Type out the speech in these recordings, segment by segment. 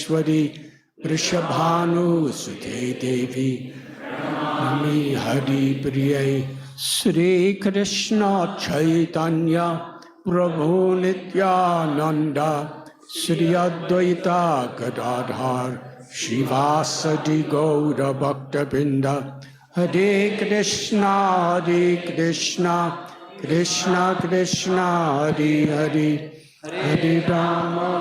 Maheshwari Vrishabhanusute Devi Nami Hari Priyai Shri Krishna Chaitanya Prabhu Nityananda Shri Advaita Gadadhar Shivasadi Gaura Bhakta Binda Hare Krishna Krishna Krishna Hare Hare Hare Rama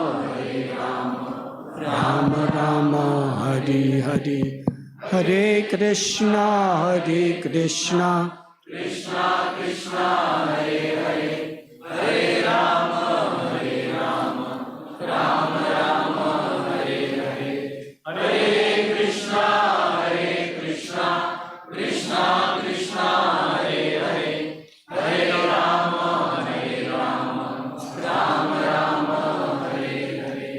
Rama Rama Hare Hare Hare Krishna Krishna Krishna Hare Hare Hare Rama Rama Rama Hare Hare Hare Krishna Krishna Krishna Hare Hare Hare Rama Rama Rama Hare Hare.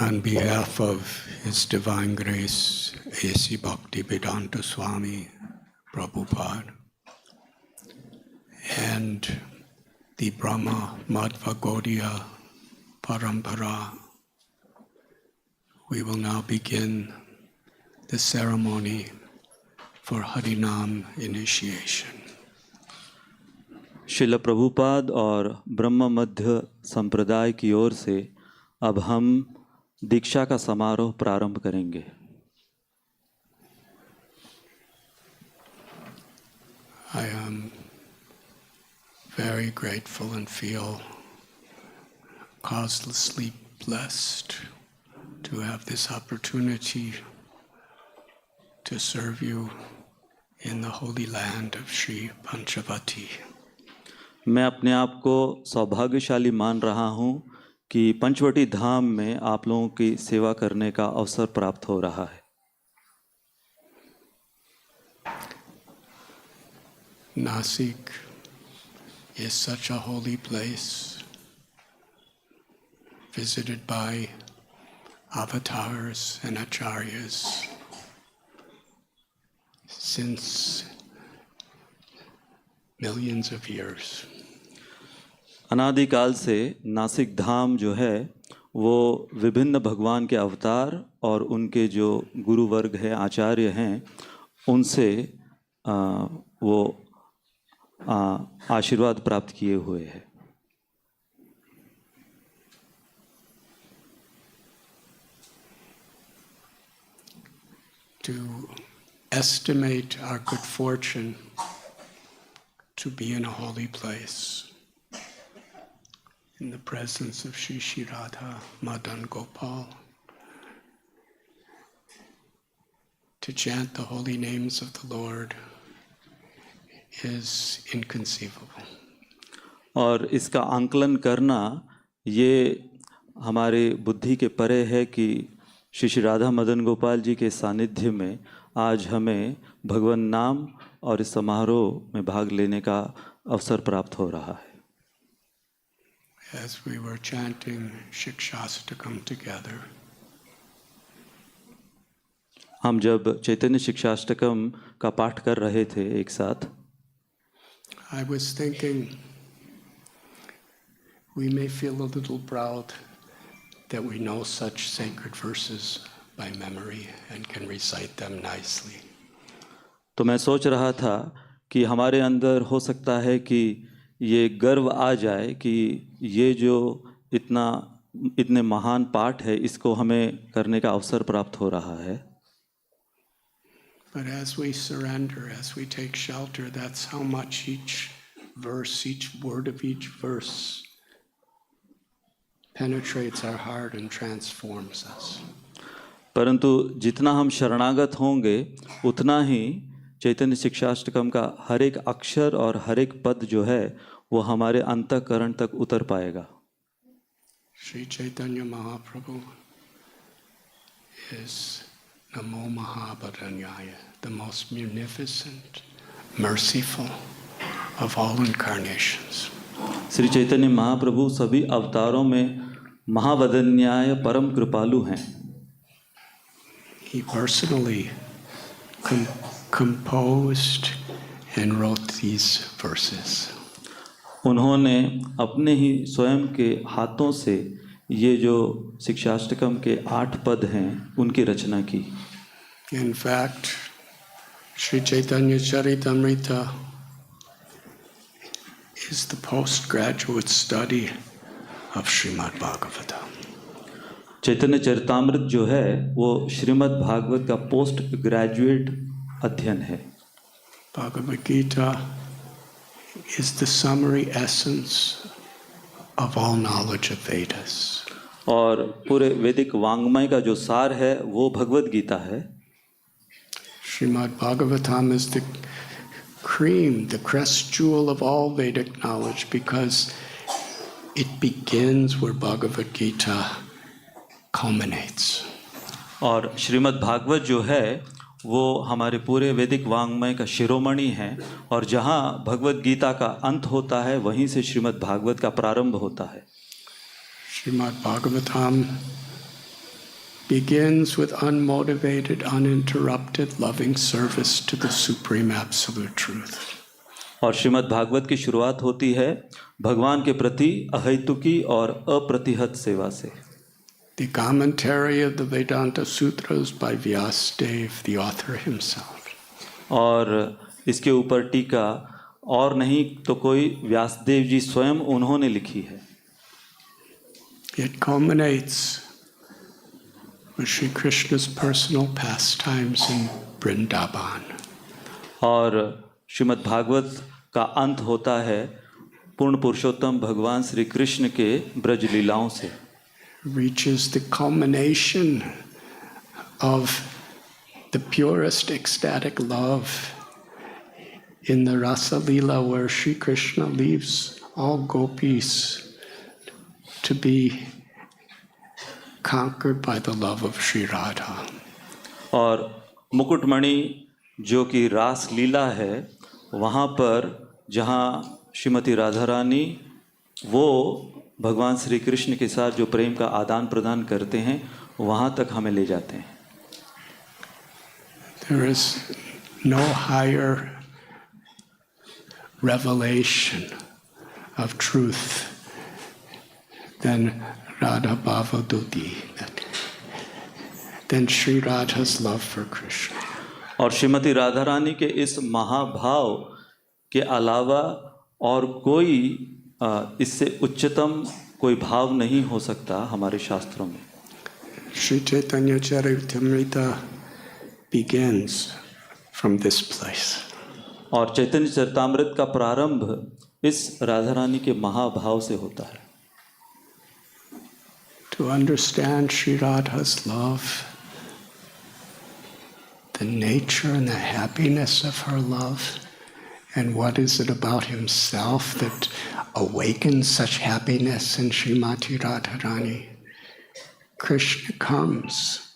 On behalf of His Divine Grace, A.C. Bhaktivedanta Swami Prabhupada, and the Brahma Madhva Gaudiya Parampara, we will now begin the ceremony for Harinaam initiation. शिला प्रभुपाद और ब्रह्म मध्य संप्रदाय की ओर से अब हम दीक्षा का समारोह प्रारंभ करेंगे. I am very grateful and feel causelessly blessed to have this opportunity to serve you in the holy land of Sri Panchavati. मैं अपने आप को सौभाग्यशाली मान रहा हूँ कि पंचवटी धाम में आप लोगों की सेवा करने का अवसर प्राप्त हो रहा है. Nashik is such a holy place, visited by avatars and acharyas since millions of years. अनादिकाल से नासिक धाम जो है वो विभिन्न भगवान के अवतार और उनके जो गुरु वर्ग हैं, आचार्य हैं, उनसे वो आशीर्वाद प्राप्त किए हुए हैं. To estimate our good fortune to be in a holy place, in the presence of Shri Shri Radha Madan Gopal, to chant the holy names of the Lord is inconceivable. और इसका आंकलन करना ये हमारे बुद्धि के परे है कि श्री श्री राधा मदन गोपाल जी के सानिध्य में आज हमें भगवान नाम और इस समारोह में भाग लेने का अवसर प्राप्त हो रहा है. As we were chanting Shikshastakam together, हम जब चैतन्य शिक्षाष्टकम का पाठ कर रहे थे एक साथ, I was thinking we may feel a little proud that we know such sacred verses by memory and can recite them nicely. तो मैं सोच रहा था कि हमारे अंदर हो सकता है कि ये गर्व आ जाए कि ये जो इतने महान पाठ है इसको हमें करने का अवसर प्राप्त हो रहा है. But as we surrender, as we take shelter, that's how much each verse, each word of each verse penetrates our heart and transforms us. परंतु जितना हम शरणागत होंगे उतना ही चैतन्य शिक्षाष्टकम का हर एक अक्षर और हर एक पद जो है वो हमारे अंतःकरण तक उतर पाएगा. Sri Chaitanya Mahaprabhu is Namo Mahabharanyaya, the most munificent, merciful of all incarnations. Shri Chaitanya Mahaprabhu सभी अवतारों में महावदन्याय परम कृपालु हैं. he personally composed and wrote these verses. उन्होंने अपने ही स्वयं के हाथों से ये जो शिक्षाष्टकम के 8 पद हैं उनकी रचना की. In fact, Sri Chaitanya Charitamrita is the postgraduate study of Srimad Bhagavatam. चैतन्य चरितामृत जो है वो श्रीमद् भागवत का पोस्ट ग्रेजुएट अध्ययन है. Bhagavad Gita is the summary essence of all knowledge of Vedas. और पूरे वैदिक वाङ्मय का जो सार है वो भगवद गीता है. Srimad Bhagavatam is the cream, the crest jewel of all Vedic knowledge because it begins where Bhagavad Gita culminates. और श्रीमद् भागवत जो है वो हमारे पूरे वैदिक वाङ्मय का शिरोमणि है और जहाँ भगवद गीता का अंत होता है वहीं से श्रीमद् भागवत का प्रारंभ होता है. Srimad Bhagavatam begins with unmotivated, uninterrupted, loving service to the Supreme Absolute Truth. और श्रीमद् भागवत की शुरुआत होती है भगवान के प्रति अहैतुकी और अप्रतिहत सेवा से. The commentary of the Vedanta Sutras by Vyasadeva, the author himself. और इसके ऊपर टीका और नहीं तो कोई व्यासदेव जी स्वयं उन्होंने लिखी है. It culminates with Sri Krishna's personal pastimes in Vrindavan. और श्रीमद् भागवत का अंत होता है पूर्ण पुरुषोत्तम भगवान श्री कृष्ण के ब्रज लीलाओं से. Reaches the culmination of the purest ecstatic love in the Rasa Leela where Sri Krishna leaves all gopis to be conquered by the love of Sri Radha. और मुकुटमणि जो कि रास लीला है वहाँ पर जहाँ श्रीमती राधा रानी वो भगवान श्री कृष्ण के साथ जो प्रेम का आदान प्रदान करते हैं वहाँ तक हमें ले जाते हैं. There is no higher revelation of truth than Radha Bhavaduti, than Sri Radha's love for Krishna. और श्रीमती राधा रानी के इस महाभाव के अलावा और कोई इससे उच्चतम कोई भाव नहीं हो सकता हमारे शास्त्रों में. Sri Chaitanya Charitamrita begins from this place. और चैतन्य चरितामृत का प्रारंभ इस राधा रानी के महाभाव से होता है. To understand Sri Radha's love, the nature and the happiness of her love, and what is it about himself that awakens such happiness in Srimati Radharani? Krishna comes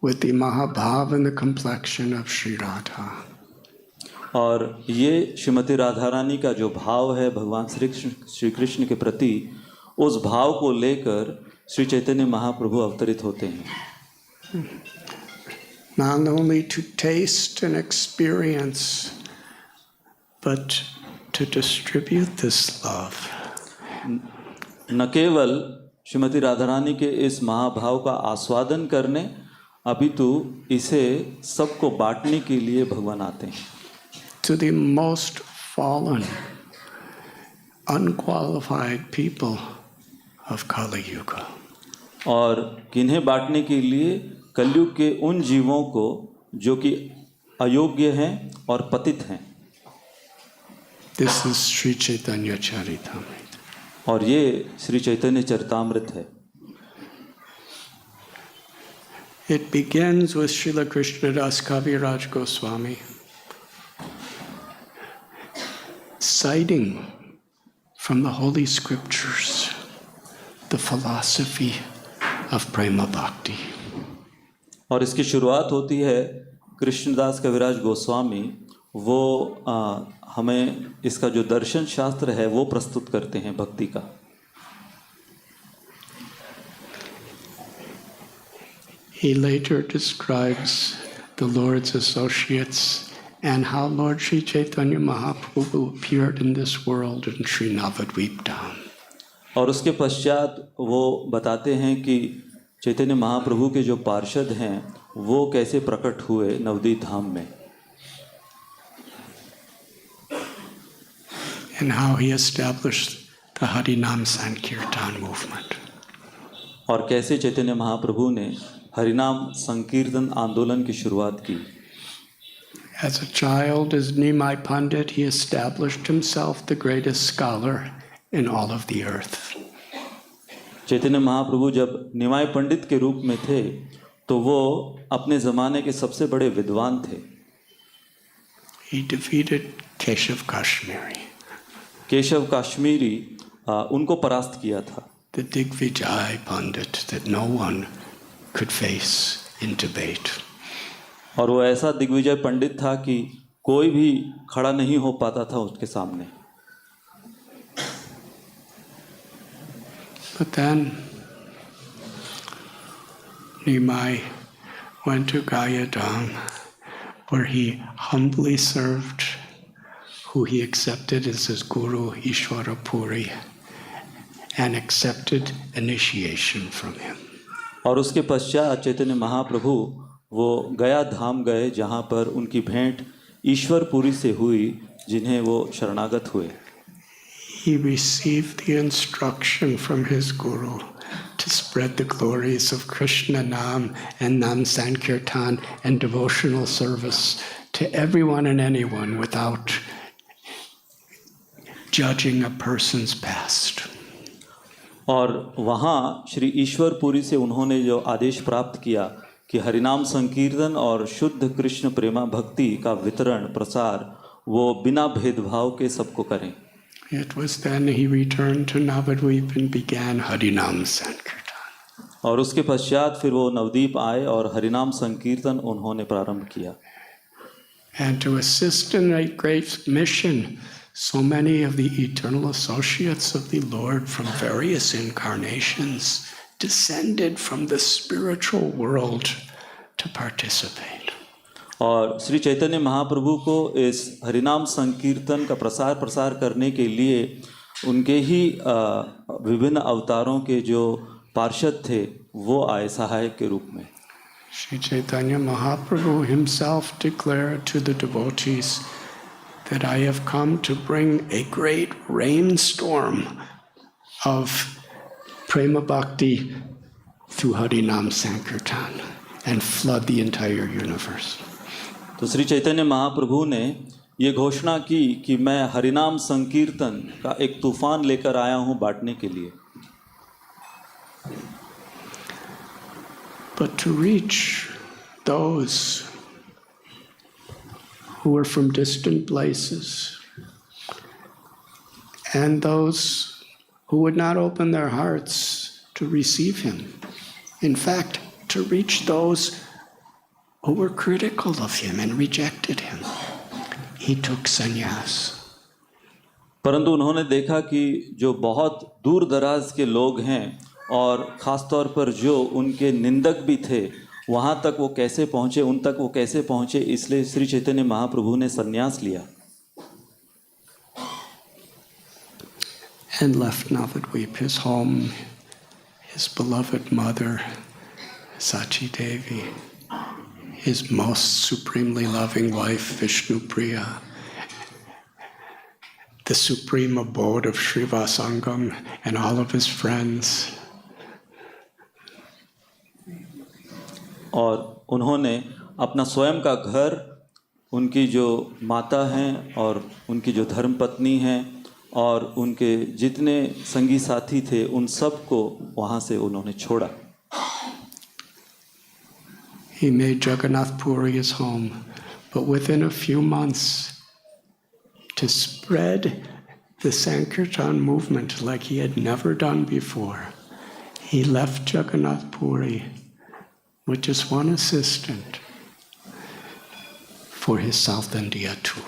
with the Mahabhav and the complexion of Sri Radha. और ये श्रीमती राधा रानी का जो भाव है भगवान श्री कृष्ण के प्रति उस भाव को लेकर श्री चैतन्य महाप्रभु अवतरित होते हैं. Not only to taste and experience, but to distribute this love. न केवल श्रीमती राधा रानी के इस महाभाव का आस्वादन करने अपितु इसे सबको बांटने के लिए भगवान आते हैं. To the most fallen, unqualified people of Kali Yuga. और किन्हें बांटने के लिए कलयुग के उन जीवों को जो कि अयोग्य हैं और पतित हैं. This is Sri Chaitanya Charitamrita. और ये श्री चैतन्य चरितामृत है. It begins with Srila Krishnadas Kaviraj Goswami citing from the Holy Scriptures the philosophy of Prema Bhakti. और इसकी शुरुआत होती है कृष्णदास कविराज गोस्वामी वो हमें इसका जो दर्शन शास्त्र है वो प्रस्तुत करते हैं भक्ति का. He later describes the Lord's associates and how Lord Sri Chaitanya Mahaprabhu appeared in this world in Sri Navadvip Dham. और उसके पश्चात वो बताते हैं कि चैतन्य महाप्रभु के जो पार्षद हैं वो कैसे प्रकट हुए नवदीप धाम में, and how he established the Harinaam Sankirtan movement. और कैसे चैतन्य महाप्रभु ने हरिनाम संकीर्तन आंदोलन की शुरुआत की। As a child, as Nimai Pandit, he established himself the greatest scholar in all of the earth. Chaitanya Mahaprabhu जब निमाय पंडित के रूप में थे तो वो अपने ज़माने के सबसे बड़े विद्वान थे। He defeated Keshav Kashmiri, Keshav Kashmiri उनको परास्त किया था। the Digvijay Pandit that no one could face in debate. और वो ऐसा दिग्विजय पंडित था कि कोई भी खड़ा नहीं हो पाता था उसके सामने। But then Nimai went to Gayadam, where he humbly served who he accepted as his guru, Ishwara Puri, and accepted initiation from him. और उसके पश्चात चैतन्य महाप्रभु वो गया धाम गए जहाँ पर उनकी भेंट ईश्वरपुरी से हुई, जिन्हें वो शरणागत हुए। He received the instruction from his guru to spread the glories of Krishna Nam and Nam Sankirtan and devotional service to everyone and anyone without judging a person's past. और वहाँ श्री ईश्वरपुरी से उन्होंने जो आदेश प्राप्त किया कि हरिनाम संकीर्तन और शुद्ध कृष्ण प्रेमा भक्ति का वितरण प्रसार वो बिना भेदभाव के सबको करें। It was then he returned to Navadvip and began Harinam Sankirtan. और उसके पश्चात फिर वो नवदीप आए और हरिनाम संकीर्तन उन्होंने प्रारंभ किया। And to assist in a great mission, so many of the eternal associates of the Lord from various incarnations descended from the spiritual world to participate. और श्री चैतन्य महाप्रभु को इस हरिनाम संकीर्तन का प्रसार करने के लिए उनके ही विभिन्न अवतारों के जो पार्षद थे वो आए सहायक के रूप में। Sri Chaitanya Mahaprabhu himself declared to the devotees that I have come to bring a great rainstorm of prema bhakti through Harinam Sankirtan and flood the entire universe. तो श्री चैतन्य महाप्रभु ने ये घोषणा की कि मैं हरिनाम संकीर्तन का एक तूफान लेकर आया हूँ बांटने के लिए। But to reach those who were from distant places and those who would not open their hearts to receive him, in fact, to reach those who were critical of him and rejected him, he took sannyas. परंतु उन्होंने देखा कि जो बहुत दूर दराज के लोग हैं और ख़ास तौर पर जो उनके निंदक भी थे वहाँ तक वो कैसे पहुँचे, उन तक वो कैसे पहुँचे, इसलिए श्री चैतन्य महाप्रभु ने संन्यास लिया। And left Navadvip, his home, his beloved mother, Sachi Devi, his most supremely loving wife, Vishnu Priya, the supreme abode of Srivasangam and all of his friends. और उन्होंने अपना स्वयं का घर, उनकी जो माता हैं और उनकी जो धर्मपत्नी हैं और उनके जितने संगी साथी थे उन सब को वहाँ से उन्होंने छोड़ा। He made Jagannath Puri his home, but within a few months, to spread the Sankirtan movement like he had never done before, he left Jagannath Puri with just one assistant for his South India tour.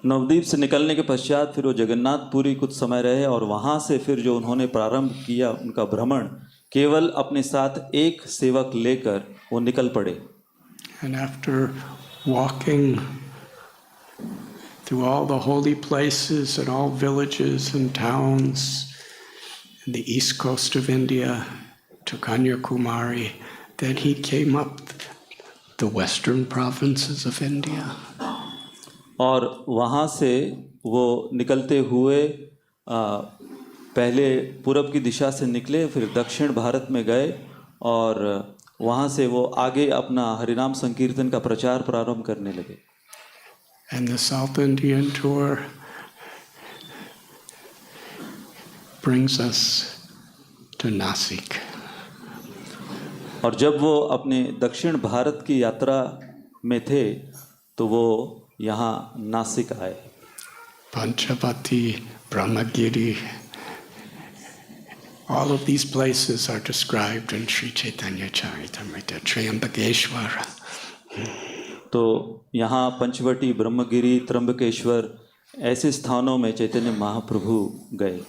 Navdeep से निकलने के पश्चात फिर वो जगन्नाथपुरी कुछ समय रहे और वहाँ से फिर जो उन्होंने प्रारंभ किया उनका भ्रमण, केवल अपने साथ एक सेवक लेकर वो निकल पड़े। And after walking through all the holy places and all villages and towns in the east coast of India to Kanyakumari, then he came up the western provinces of India. और वहाँ से वो निकलते हुए पहले पूरब की दिशा से निकले, फिर दक्षिण भारत में गए और वहाँ से वो आगे अपना हरिनाम संकीर्तन का प्रचार प्रारंभ करने लगे। And the South Indian tour brings us to Nashik. और जब वो अपने दक्षिण भारत की यात्रा में थे तो वो यहाँ नासिक आए। Panchavati, Brahmagiri, all of these places are described in Sri Chaitanya Charitamrita, Triambakeshwara. तो यहाँ पंचवटी, ब्रह्मगिरी, त्र्यंबकेश्वर ऐसे स्थानों में चैतन्य महाप्रभु गए।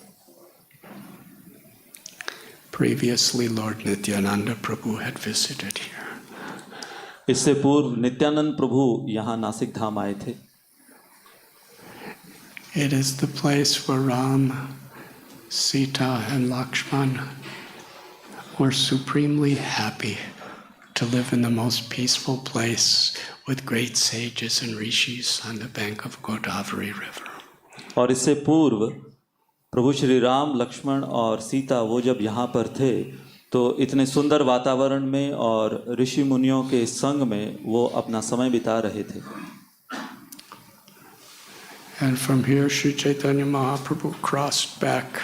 Previously, Lord Nityananda Prabhu had visited here. इससे पूर्व नित्यानंद प्रभु यहाँ नासिक धाम आए थे। It is the place where Ram, Sita, and Lakshman were supremely happy to live in the most peaceful place with great sages and rishis on the bank of Godavari River. और इससे पूर्व प्रभु श्री राम, लक्ष्मण और सीता वो जब यहाँ पर थे तो इतने सुंदर वातावरण में और ऋषि मुनियों के संग में वो अपना समय बिता रहे थे। And from here, Sri Chaitanya Mahaprabhu crossed back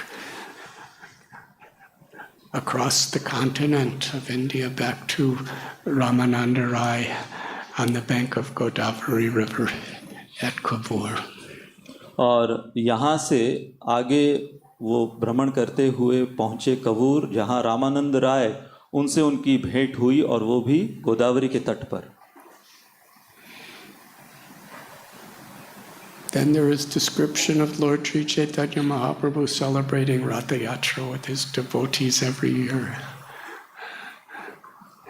across the continent of India back to Ramananda Rai on the bank of Godavari River at Kabur. और यहाँ से आगे वो भ्रमण करते हुए पहुँचे कबूर, जहाँ रामानंद राय उनसे उनकी भेंट हुई और वो भी गोदावरी के तट पर। Then there is description of Lord Sri Chaitanya Mahaprabhu celebrating Ratha Yatra with his devotees every year.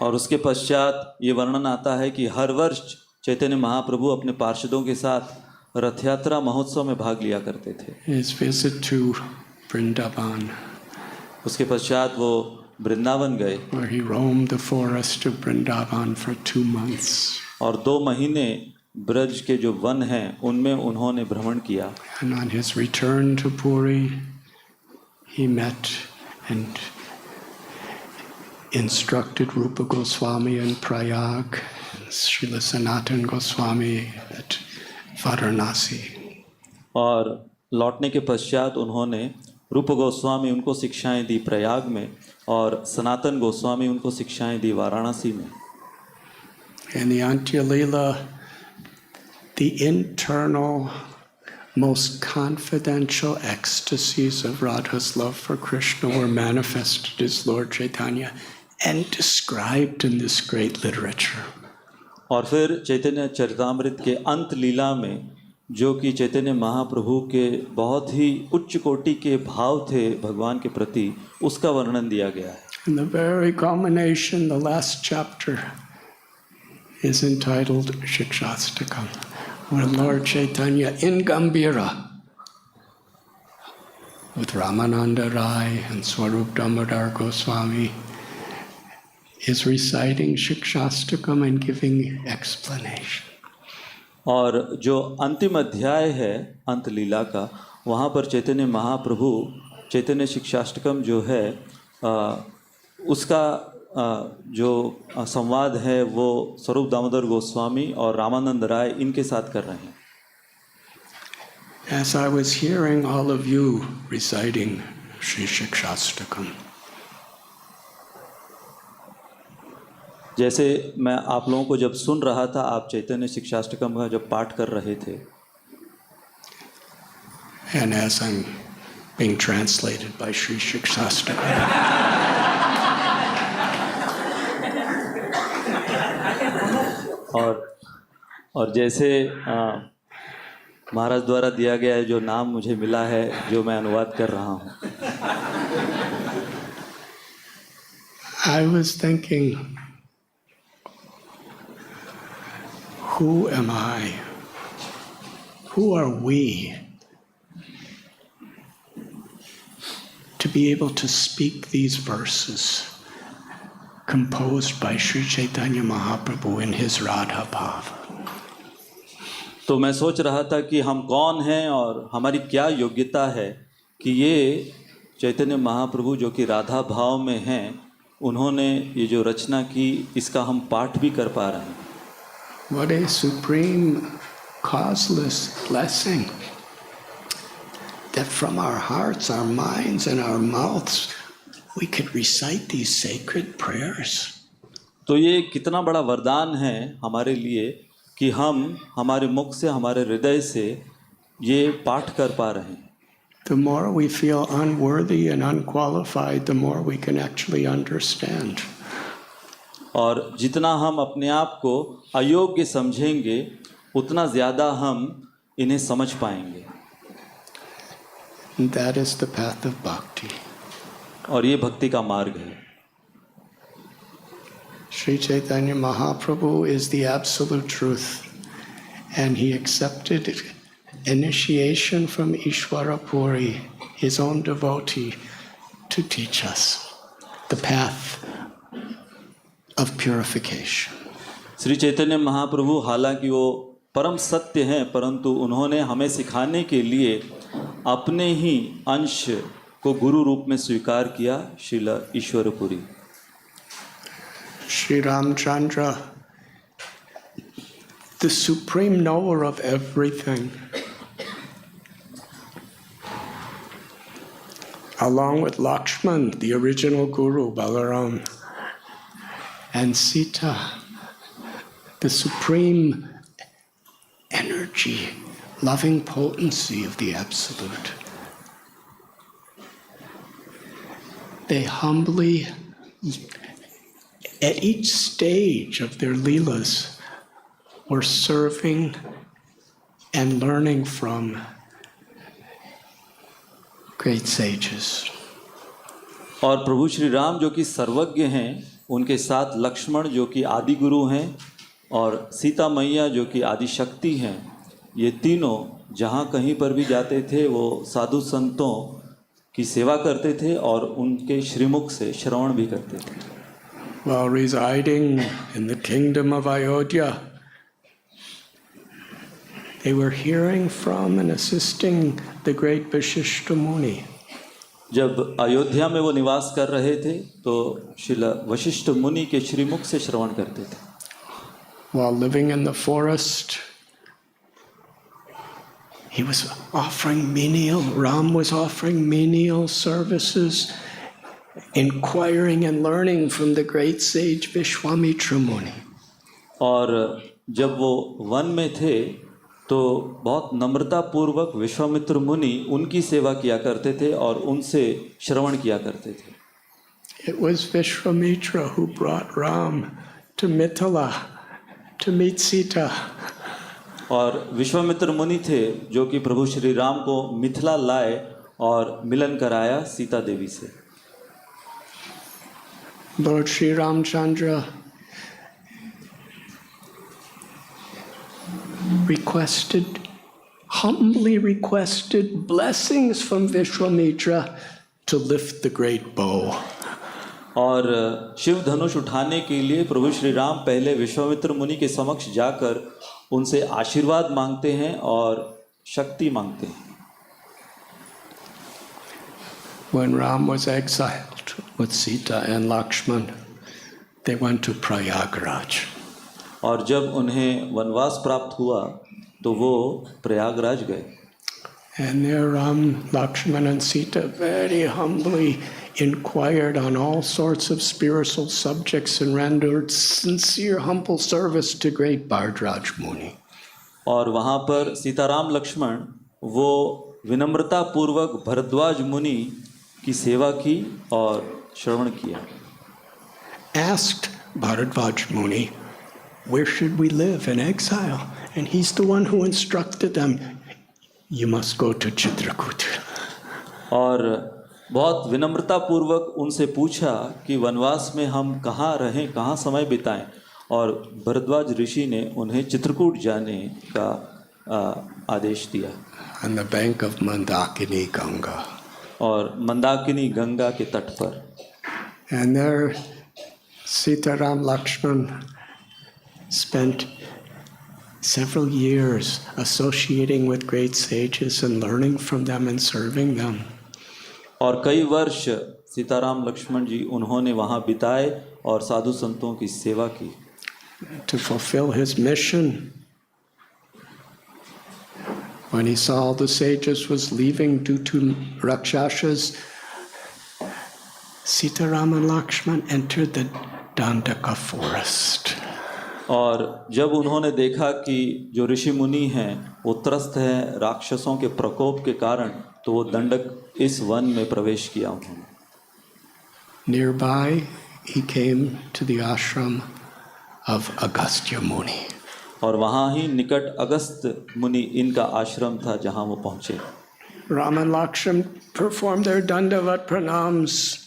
और उसके पश्चात ये वर्णन आता है कि हर वर्ष चैतन्य महाप्रभु अपने पार्षदों के साथ रथ यात्रा महोत्सव में भाग लिया करते थे। His visit to Vrindavan, उसके पश्चात वो वृंदावन गए where he roamed the forest of Vrindavan for 2 months. और 2 महीने ब्रज के जो वन हैं उनमें उन्होंने भ्रमण किया। And on his return to Puri, he met and instructed Rupa Goswami in Prayag, and Srila Sanatan Goswami at Varanasi. और लौटने के पश्चात उन्होंने रूप गोस्वामी उनको शिक्षाएं दी प्रयाग में और सनातन गोस्वामी उनको शिक्षाएं दी वाराणसी में। In the Antya Leela, the internal, most confidential ecstasies of Radha's love for Krishna were manifested as Lord Chaitanya and described in this great literature. और फिर चैतन्य चरितामृत के अंत लीला में जो कि चैतन्य महाप्रभु के बहुत ही उच्च कोटि के भाव थे भगवान के प्रति, उसका वर्णन दिया गया है। In the very culmination, the last chapter is entitled Shikshastakam, where Lord Chaitanya in Gambhira with Ramananda Rai and Swarup Damodar Goswami is reciting Shikshastakam and giving explanation. और जो अंतिम अध्याय है अंत लीला का, वहाँ पर चैतन्य महाप्रभु चैतन्य शिक्षाष्टकम जो है उसका जो संवाद है वो स्वरूप दामोदर गोस्वामी और रामानंद राय इनके साथ कर रहे हैं। As I was hearing all of you reciting Shri Shikshastakam, जैसे मैं आप लोगों को जब सुन रहा था, आप चैतन्य शिक्षाष्टकम का जब पाठ कर रहे थे, and as I'm being translated by Shri Shikshastakam, और जैसे महाराज द्वारा दिया गया है जो नाम मुझे मिला है, जो मैं अनुवाद कर रहा हूँ, I was thinking, who am I? Who are we to be able to speak these verses composed by Sri Chaitanya Mahaprabhu in his Radha Bhava? तो मैं सोच रहा था कि हम कौन हैं और हमारी क्या योग्यता है कि ये चैतन्य महाप्रभु जो कि राधा भाव में हैं, उन्होंने ये जो रचना की, इसका हम पाठ भी कर पा रहे हैं। What a supreme causeless blessing that from our hearts, our minds, and our mouths we could recite these sacred prayers. तो ये कितना बड़ा वरदान है हमारे लिए कि हम हमारे मुख से, हमारे हृदय से ये पाठ कर पा रहे हैं। The more we feel unworthy and unqualified, the more we can actually understand. और जितना हम अपने आप को अयोग्य समझेंगे, उतना ज़्यादा हम इन्हें समझ पाएंगे। And that is the path of bhakti. और ये भक्ति का मार्ग है। Sri Chaitanya Mahaprabhu is the absolute truth, and he accepted initiation from Ishvara Puri, his own devotee, to teach us the path of purification. Shri Chaitanya Mahaprabhu हालांकि वो परम सत्य हैं, परंतु उन्होंने हमें सिखाने के लिए अपने ही अंश को गुरु रूप में स्वीकार किया, Srila Ishwarpuri. Sri Ramchandra, the supreme knower of everything, along with Lakshman, the original guru, Balaram, and Sita, the supreme energy, loving potency of the Absolute. They humbly, at each stage of their leelas, were serving and learning from great sages. और प्रभु श्री राम जो कि सर्वज्ञ हैं, उनके साथ लक्ष्मण जो कि आदि गुरु हैं और सीता मैया जो कि आदि शक्ति हैं, ये तीनों जहाँ कहीं पर भी जाते थे वो साधु संतों की सेवा करते थे और उनके श्रीमुख से श्रवण भी करते थे। While residing in the kingdom of Ayodhya, they were hearing from and assisting the great Vashishta Muni. जब अयोध्या में वो निवास कर रहे थे तो श्रील वशिष्ठ मुनि के श्रीमुख से श्रवण करते थे। While living in the forest, he was offering menial, Ram was offering menial services, inquiring and learning from the great sage Vishwamitra Muni. और जब वो वन में थे तो बहुत नम्रता पूर्वक विश्वामित्र मुनि उनकी सेवा किया करते थे और उनसे श्रवण किया करते थे। It was Vishwamitra who brought Ram to Mithila to meet Sita. और विश्वामित्र मुनि थे जो कि प्रभु श्री राम को मिथिला लाए और मिलन कराया सीता देवी से। Lord Sri Ramchandra humbly requested blessings from Vishwamitra to lift the great bow. और शिव धनुष उठाने के लिए प्रभु श्री राम पहले विश्वामित्र मुनि के समक्ष जाकर उनसे आशीर्वाद मांगते हैं और शक्ति मांगते हैं। When Ram was exiled with Sita and Lakshman, they went to Prayagraj. और जब उन्हें वनवास प्राप्त हुआ तो वो प्रयागराज गए। And there Ram, Lakshman and Sita very humbly inquired on all sorts of spiritual subjects and rendered sincere, humble service to great Bhardraj Muni. और वहाँ पर सीताराम लक्ष्मण वो विनम्रता पूर्वक भरद्वाज मुनि की सेवा की और श्रवण किया। Asked Bharadvaj Muni, where should we live in exile? And he's the one who instructed them, you must go to Chitrakuta. और बहुत विनम्रता पूर्वक उनसे पूछा कि वनवास में हम कहाँ रहें, कहाँ समय बिताएं, और भरद्वाज ऋषि ने उन्हें चित्रकूट जाने का आदेश दिया। On the bank of Mandakini Ganga. और मंदाकिनी गंगा के तट पर। And there Sitaram Lakshman spent several years associating with great sages and learning from them and serving them. और कई वर्ष सीताराम लक्ष्मण जी उन्होंने वहाँ बिताए और साधु संतों की सेवा की। To fulfill his mission, when he saw all the sages was leaving due to Rakshasas, Sitaram and Lakshman entered the Dandaka forest. और जब उन्होंने देखा कि जो ऋषि मुनि हैं वो त्रस्त हैं राक्षसों के प्रकोप के कारण, तो वो दंडक इस वन में प्रवेश किया उन्होंने। Nearby, he came to the ashram of Agastya Muni. और वहाँ ही निकट अगस्त मुनि इनका आश्रम था जहाँ वो पहुँचे। Ram and Lakshman performed their Dandavat pranams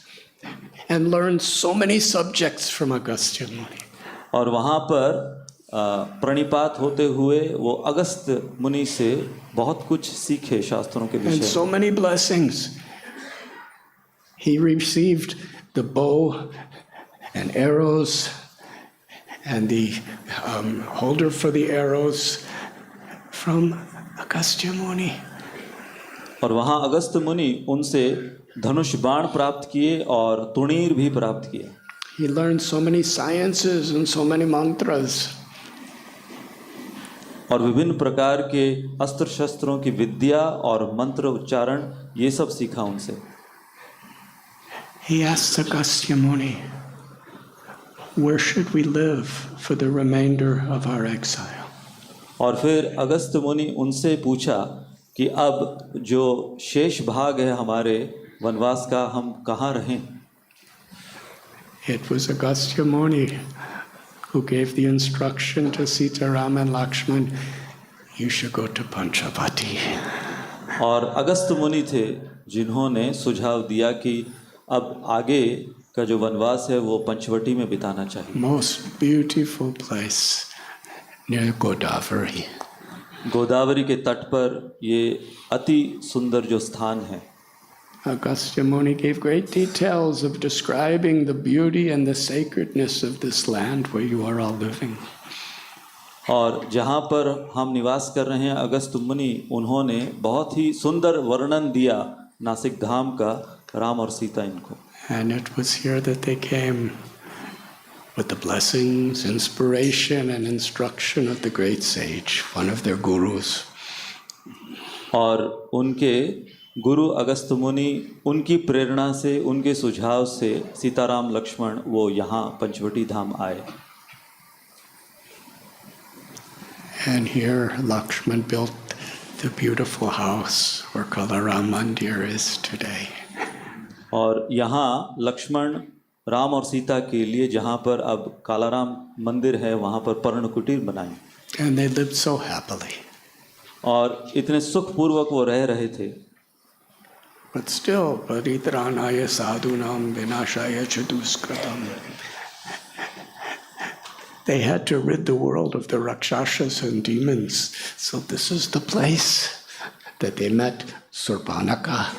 and learned so many subjects from Agastya Muni. और वहाँ पर प्रणिपात होते हुए वो अगस्त मुनि से बहुत कुछ सीखे शास्त्रों के विषय। And so many blessings. He received the bow and arrows and the holder for the arrows from Agastya Muni. और वहाँ अगस्त मुनि उनसे धनुष बाण प्राप्त किए और तुणीर भी प्राप्त किए। He learned so many sciences and so many mantras. और विभिन्न प्रकार के अस्त्र शस्त्रों की विद्या और मंत्र उच्चारण ये सब सीखा उनसे। He asked Agastya Muni, where should we live for the remainder of our exile? और फिर अगस्त मुनि उनसे पूछा कि अब जो शेष भाग है हमारे वनवास का, हम कहाँ रहें? It was Agastya Muni who gave the instruction to Sitaram and Lakshman, you should go to Panchavati. और अगस्त मुनि थे जिन्होंने सुझाव दिया कि अब आगे का जो वनवास है वो पंचवटी में बिताना चाहिए। Most beautiful place near Godavari. Godavari के तट पर ये अति सुंदर जो स्थान है। Agastya Muni gave great details of describing the beauty and the sacredness of this land where you are all living. और जहाँ पर हम निवास कर रहे हैं, अगस्त मुनि उन्होंने बहुत ही सुंदर वर्णन दिया नासिक धाम का, राम और सीता इनको। And it was here that they came with the blessings, inspiration and instruction of the great sage, one of their gurus. और उनके गुरु अगस्त मुनि उनकी प्रेरणा से, उनके सुझाव से सीताराम लक्ष्मण वो यहाँ पंचवटी धाम आए। And here Lakshman built the beautiful house where Kalaram Mandir is today. और यहाँ लक्ष्मण राम और सीता के लिए जहाँ पर अब कालाराम मंदिर है वहाँ पर पर्ण कुटीर बनाए। And they lived so happily. और इतने सुखपूर्वक वो रह रहे थे। But still, paritranaya sadhunam vinashaya chaduskritam. They had to rid the world of the rakshasas and demons. So this is the place that they met Surpanaka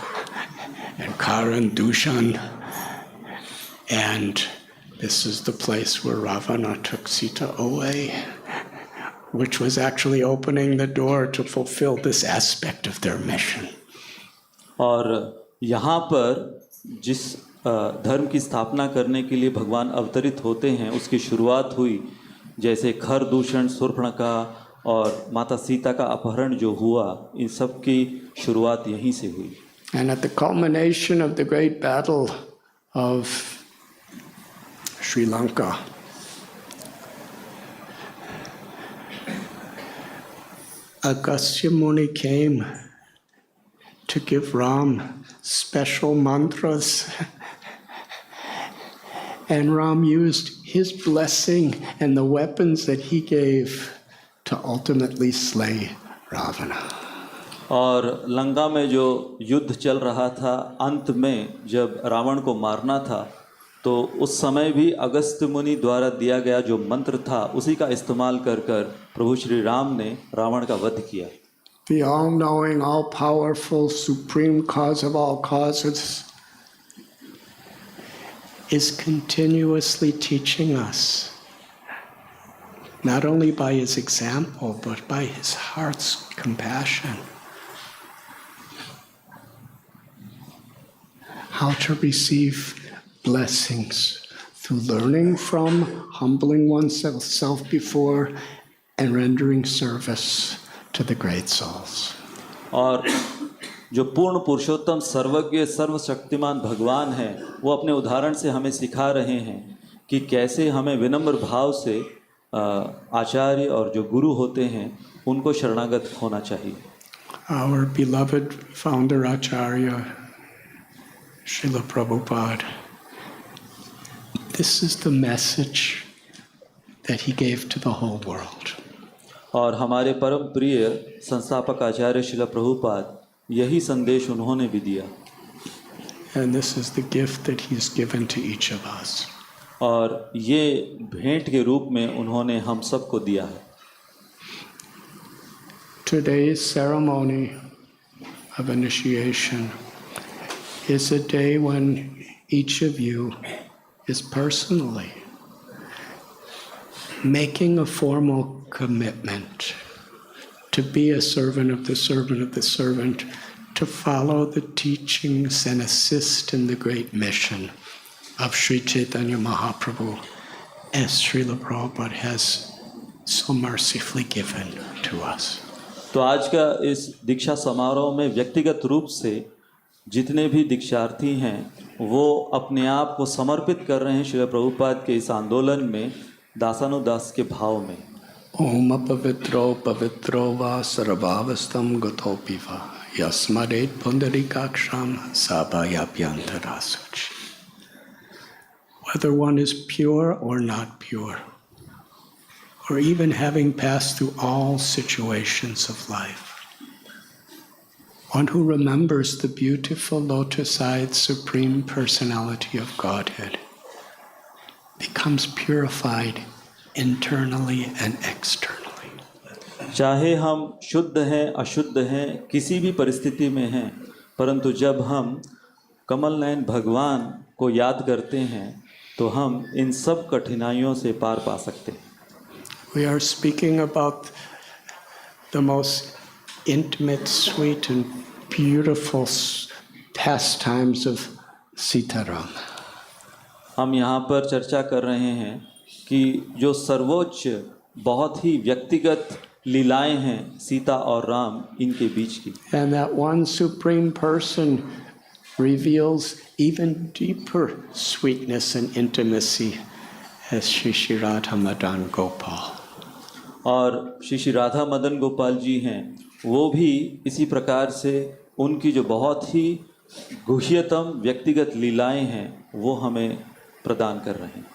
and Karan Dushan. And this is the place where Ravana took Sita away, which was actually opening the door to fulfill this aspect of their mission. और यहाँ पर जिस धर्म की स्थापना करने के लिए भगवान अवतरित होते हैं उसकी शुरुआत हुई, जैसे खर दूषण, शूर्पणखा और माता सीता का अपहरण जो हुआ, इन सब की शुरुआत यहीं से हुई। And at the culmination of the great battle of Sri Lanka, Agastya Muni came to give Ram special mantras. And Ram used his blessing and the weapons that he gave to ultimately slay Ravana. और लंका में जो युद्ध चल रहा था, अंत में जब रावण को मारना था, तो उस समय भी अगस्त्य मुनि द्वारा दिया गया जो मंत्र था, उसी का इस्तेमाल कर कर प्रभु श्री राम ने रावण का वध किया। The all-knowing, all-powerful, supreme cause of all causes is continuously teaching us, not only by his example, but by his heart's compassion, how to receive blessings through learning from, humbling oneself before, and rendering service to the great souls. और जो पूर्ण पुरुषोत्तम सर्वज्ञ सर्वशक्तिमान भगवान हैं, वो अपने उदाहरण से हमें सिखा रहे हैं कि कैसे हमें विनम्र भाव से आचार्य और जो गुरु होते हैं उनको शरणागत होना चाहिए। Our beloved founder Acharya Srila Prabhupada, this is the message that he gave to the whole world. और हमारे परम प्रिय संस्थापक आचार्य श्रील प्रभुपाद यही संदेश उन्होंने भी दिया। And this is the gift that he's given to each of us. और ये भेंट के रूप में उन्होंने हम सबको दिया है। Today's ceremony of initiation is a day when each of you is personally making a formal commitment to be a servant of the servant of the servant, to follow the teachings and assist in the great mission of Sri Chaitanya Mahaprabhu, as Srila Prabhupada has so mercifully given to us. तो आज का इस दीक्षा समारोह में व्यक्तिगत रूप से जितने भी दीक्षार्थी हैं वो अपने आप को समर्पित कर रहे हैं श्रील प्रभुपाद के इस आंदोलन में दासानुदास के भाव में। ओम अपवित्रो पवित्रो वा सर्वावस्थम गतोपि वा यस्मरेत् पुंडरीकाक्षं साभयाभ्यन्तरासुचि. Whether one is pure or not pure, or even having passed through all situations of life, one who remembers the beautiful lotus-eyed Supreme Personality of Godhead becomes purified internally and externally. चाहे हम शुद्ध हैं अशुद्ध हैं किसी भी परिस्थिति में हैं, परंतु जब हम कमल नयन भगवान को याद करते हैं तो हम इन सब कठिनाइयों से पार पा सकते हैं। We are speaking about the most intimate, sweet, and beautiful pastimes of Sitaram. हम यहाँ पर चर्चा कर रहे हैं कि जो सर्वोच्च बहुत ही व्यक्तिगत लीलाएं हैं सीता और राम इनके बीच की। And that one supreme person reveals even deeper sweetness and intimacy as Shri Radha Madan Gopal. और श्री राधा मदन गोपाल जी हैं, वो भी इसी प्रकार से उनकी जो बहुत ही गुह्यतम व्यक्तिगत लीलाएं हैं वो हमें प्रदान कर रहे हैं।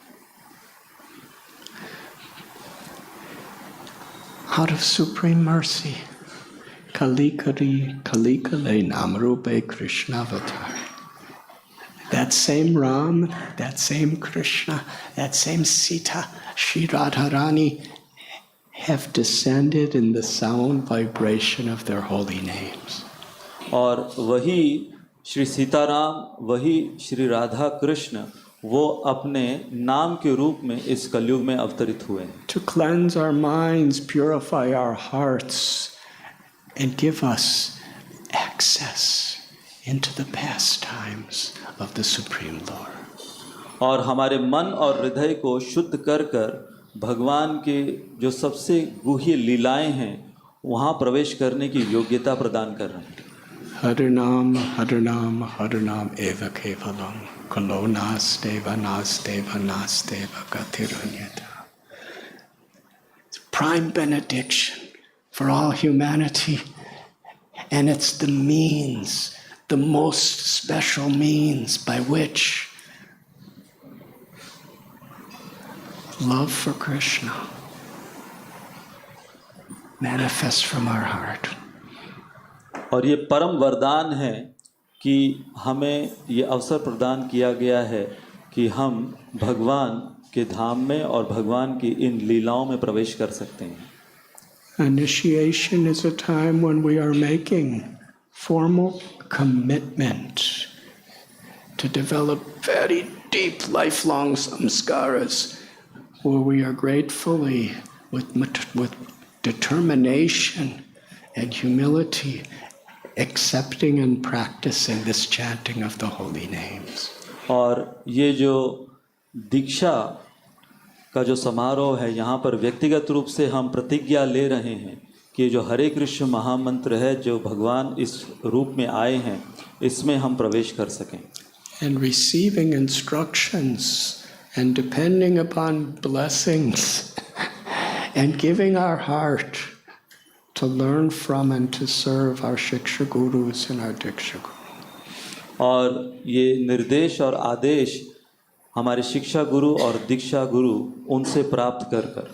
Out of supreme mercy, Kali Kale Namrupe Krishna Avatar. That same Ram, that same Krishna, that same Sita, Shri Radharani have descended in the sound vibration of their holy names. और वही श्री सीताराम, वही श्री राधा कृष्ण, वो अपने नाम के रूप में इस कलयुग में अवतरित हुए हैं। To cleanse our minds, purify our hearts, and give us access into the pastimes of the Supreme Lord. और हमारे मन और हृदय को शुद्ध कर कर भगवान के जो सबसे गुह्य लीलाएं हैं वहाँ प्रवेश करने की योग्यता प्रदान कर रहे हैं। Harinaam, Harinaam, Harinaam eva kevalam, kalo nasteva, nasteva, nasteva gatiranyata. It's prime benediction for all humanity, and it's the means, the most special means by which love for Krishna manifests from our heart. और ये परम वरदान है कि हमें ये अवसर प्रदान किया गया है कि हम भगवान के धाम में और भगवान की इन लीलाओं में प्रवेश कर सकते हैं. Initiation is a time when we are making formal commitment to develop very deep lifelong samskaras, where we are gratefully, with determination and humility, accepting and practicing this chanting of the holy names. और ये जो दीक्षा का जो समारोह है, यहाँ पर व्यक्तिगत रूप से हम प्रतिज्ञा ले रहे हैं कि जो हरे कृष्ण महामंत्र है, जो भगवान इस रूप में आए हैं, इसमें हम प्रवेश कर सकें. And receiving instructions and depending upon blessings and giving our heart to learn from and to serve our Shiksha Gurus and our Diksha Guru. और ये निर्देश और आदेश हमारे शिक्षा गुरु और दीक्षा गुरु उनसे प्राप्त कर कर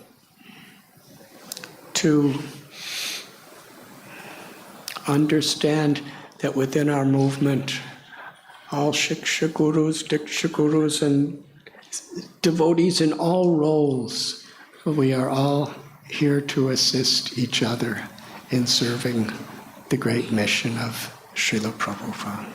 To understand that within our movement, all Shiksha Gurus, Diksha Gurus, and devotees in all roles, we are all here to assist each other in serving the great mission of Srila Prabhupada.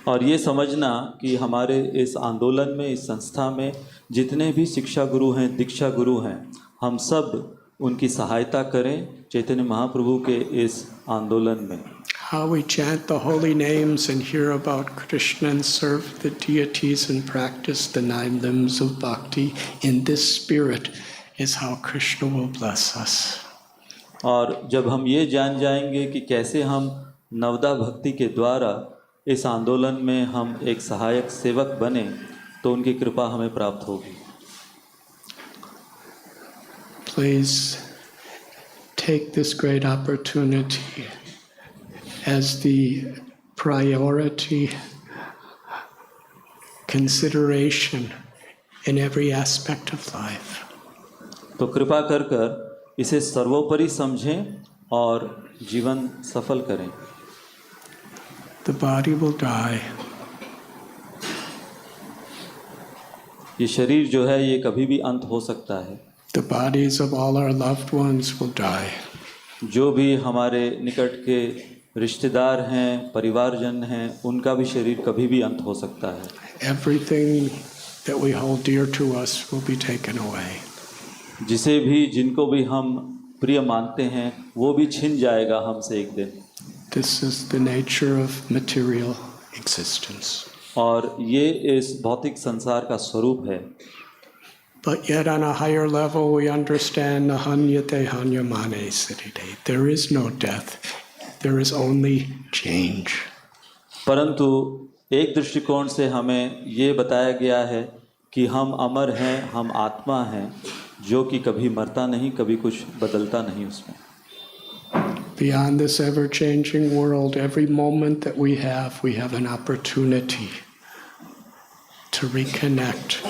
और ये समझना कि हमारे इस आंदोलन में, इस संस्था में जितने भी शिक्षा गुरु हैं, दीक्षा गुरु हैं, हम सब उनकी सहायता करें चैतन्य महाप्रभु के इस आंदोलन में. How we chant the holy names and hear about Krishna and serve the deities and practice the 9 limbs of bhakti in this spirit is how Krishna will bless us. और जब हम ये जान जाएंगे कि कैसे हम नवदा भक्ति के द्वारा इस आंदोलन में हम एक सहायक सेवक बने, तो उनकी कृपा हमें प्राप्त होगी. Please take this great opportunity as the priority consideration in every aspect of life. तो कृपा कर कर इसे सर्वोपरि समझें और जीवन सफल करें. The body will die. ये शरीर जो है ये कभी भी अंत हो सकता है. The bodies of all our loved ones will die. जो भी हमारे निकट के रिश्तेदार हैं, परिवारजन हैं, उनका भी शरीर कभी भी अंत हो सकता है. Everything that we hold dear to us will be taken away. जिसे भी, जिनको भी हम प्रिय मानते हैं, वो भी छिन जाएगा हमसे एक दिन. This is the nature of material existence. और ये इस भौतिक संसार का स्वरूप है. But yet on a higher level we understand nahanyate hanyamane siddhite. There is no death. There is only change. परंतु एक दृष्टिकोण से हमें ये बताया गया है कि हम अमर हैं, हम आत्मा हैं, जो कि कभी मरता नहीं, कभी कुछ बदलता नहीं उसमें. Beyond this ever-changing world, every moment that we have an opportunity to reconnect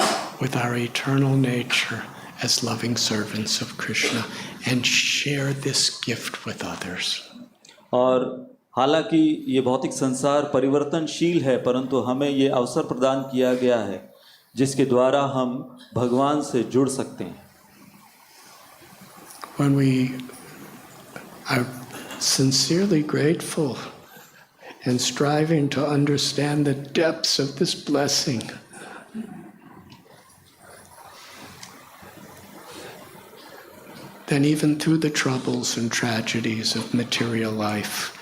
with our eternal nature as loving servants of Krishna and share this gift with others. और हालांकि ये भौतिक संसार परिवर्तनशील है, परंतु हमें ये अवसर प्रदान किया गया है जिसके द्वारा हम भगवान से जुड़ सकते हैं. When we are sincerely grateful and striving to understand the depths of this blessing, then even through the troubles and tragedies of material life,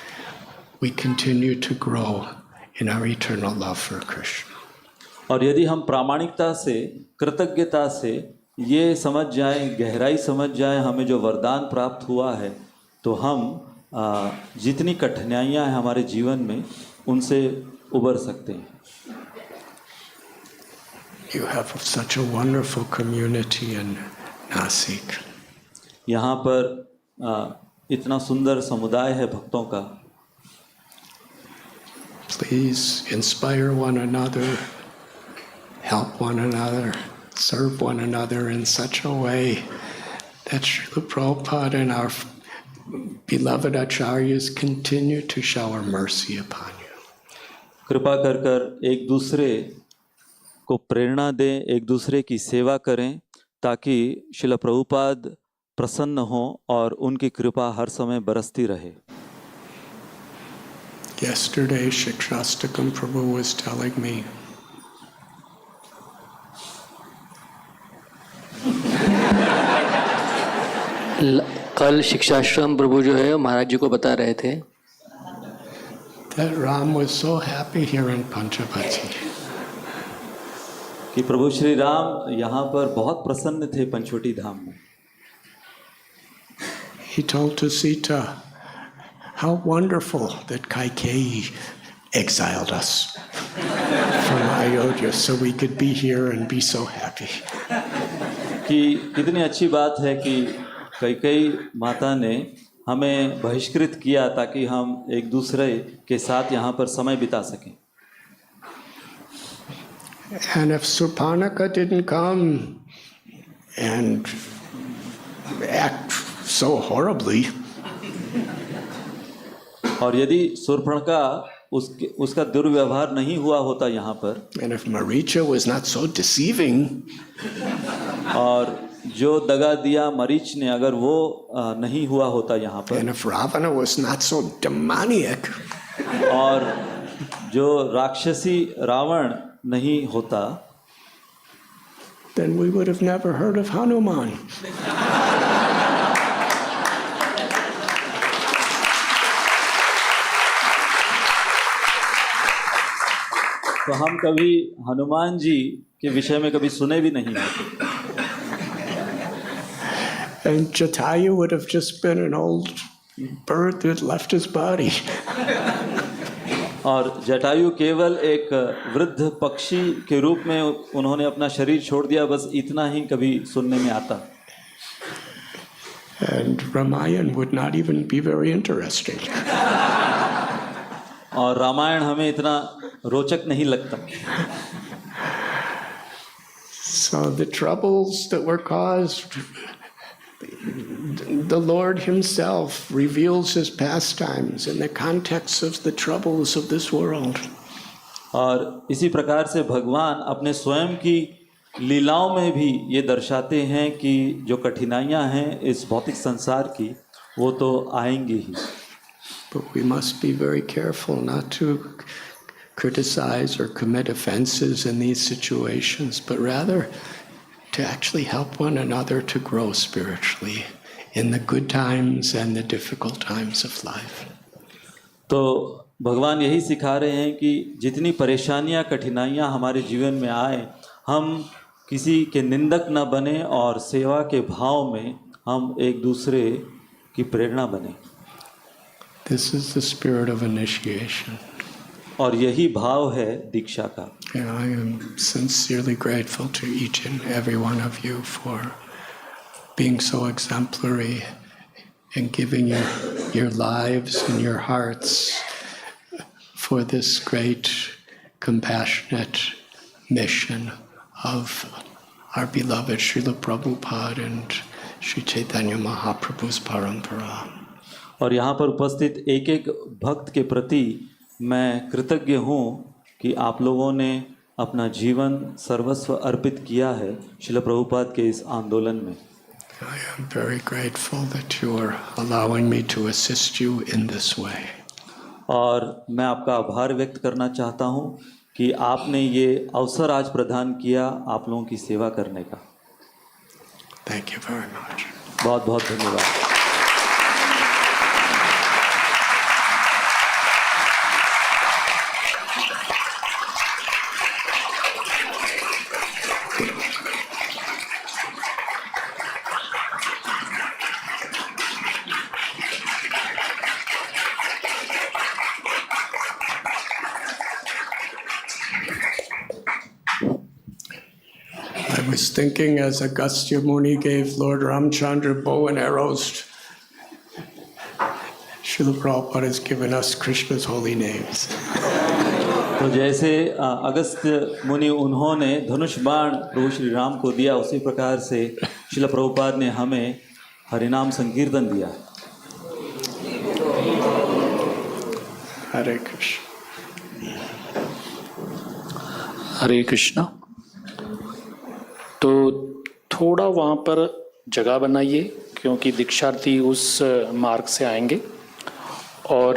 we continue to grow in our eternal love for Krishna. और यदि हम प्रामाणिकता से, कृतज्ञता से ये समझ जाएं, गहराई समझ जाएं हमें जो वरदान प्राप्त हुआ है, तो हम जितनी कठिनाइयां हैं हमारे जीवन में, उनसे उबर सकते हैं. You have such a wonderful community in Nashik. यहाँ पर इतना सुंदर समुदाय है भक्तों का. Please inspire one another, help one another, serve one another in such a way that Srila Prabhupada and our beloved acharyas continue to shower mercy upon you. कृपा कर कर एक दूसरे को प्रेरणा दें, एक दूसरे की सेवा करें, ताकि शिला प्रभुपाद प्रसन्न हो और उनकी कृपा हर समय बरसती रहे। Yesterday, Shikshastakam Prabhu was telling me कल शिक्षाश्रम प्रभु जो है महाराज जी को बता रहे थे that Ram was so happy here in Panchavati. कि प्रभु श्री राम यहाँ पर बहुत प्रसन्न थे पंचवटी धाम में। He told to Sita, how wonderful that Kaikeyi exiled us from Ayodhya so we could be here and be so happy. कि कितनी अच्छी बात है कि कैकेयी माता ने हमें बहिष्कृत किया ताकि हम एक दूसरे के साथ यहाँ पर समय बिता सकें। And if Surpanaka didn't come and act so horribly, और यदि शूर्पणखा उसका दुर्व्यवहार नहीं हुआ होता यहाँ पर, and if Maricha was not so deceiving, और जो दगा दिया मरीच ने अगर वो नहीं हुआ होता यहाँ पर, and if Ravana was not so demoniac, और जो राक्षसी रावण नहीं होता, then we would have never heard of Hanuman. तो हम कभी हनुमान जी के विषय में कभी सुने भी नहीं होते। And Jatayu would have just been an old bird that left his body. और जटायु केवल एक वृद्ध पक्षी के रूप में उन्होंने अपना शरीर छोड़ दिया, बस इतना ही कभी सुनने में आता। And Ramayana would not even be very interesting. और रामायण हमें इतना रोचक नहीं लगता। So the troubles that were caused, the Lord himself reveals his pastimes in the context of the troubles of this world. और इसी प्रकार से भगवान अपने स्वयं की लीलाओं में भी ये दर्शाते हैं कि जो कठिनाइयाँ हैं इस भौतिक संसार की, वो तो आएंगी ही। But we must be very careful not to criticize or commit offenses in these situations, but rather to actually help one another to grow spiritually in the good times and the difficult times of life. तो भगवान यही सिखा रहे हैं कि जितनी परेशानियां कठिनाइयां हमारे जीवन में आए, हम किसी के निंदक न बने और सेवा के भाव में हम एक दूसरे की प्रेरणा बने। This is the spirit of initiation. और यही भाव है दीक्षा का। And I am sincerely grateful to each and every one of you for being so exemplary and giving your lives and your hearts for this great compassionate mission of our beloved Srila Prabhupada and Sri Chaitanya Mahaprabhu's Parampara. और यहाँ पर उपस्थित एक एक भक्त के प्रति मैं कृतज्ञ हूँ कि आप लोगों ने अपना जीवन सर्वस्व अर्पित किया है श्रील प्रभुपाद के इस आंदोलन में। I am very grateful that you are allowing me to assist you in this way. और मैं आपका आभार व्यक्त करना चाहता हूँ कि आपने ये अवसर आज प्रदान किया आप लोगों की सेवा करने का। Thank you very much. बहुत बहुत धन्यवाद। I was thinking as Agastya Muni gave Lord Ramchandra bow and arrows, Srila Prabhupada has given us Krishna's holy names. तो जैसे अगस्त्य मुनि उन्होंने धनुष बाण प्रभु श्री राम को दिया, उसी प्रकार से श्रील प्रभुपाद ने हमें हरिनाम संकीर्तन दिया। Hare Krishna. हरे कृष्णा। तो थोड़ा वहाँ पर जगह बनाइए, क्योंकि दीक्षार्थी उस मार्ग से आएंगे। और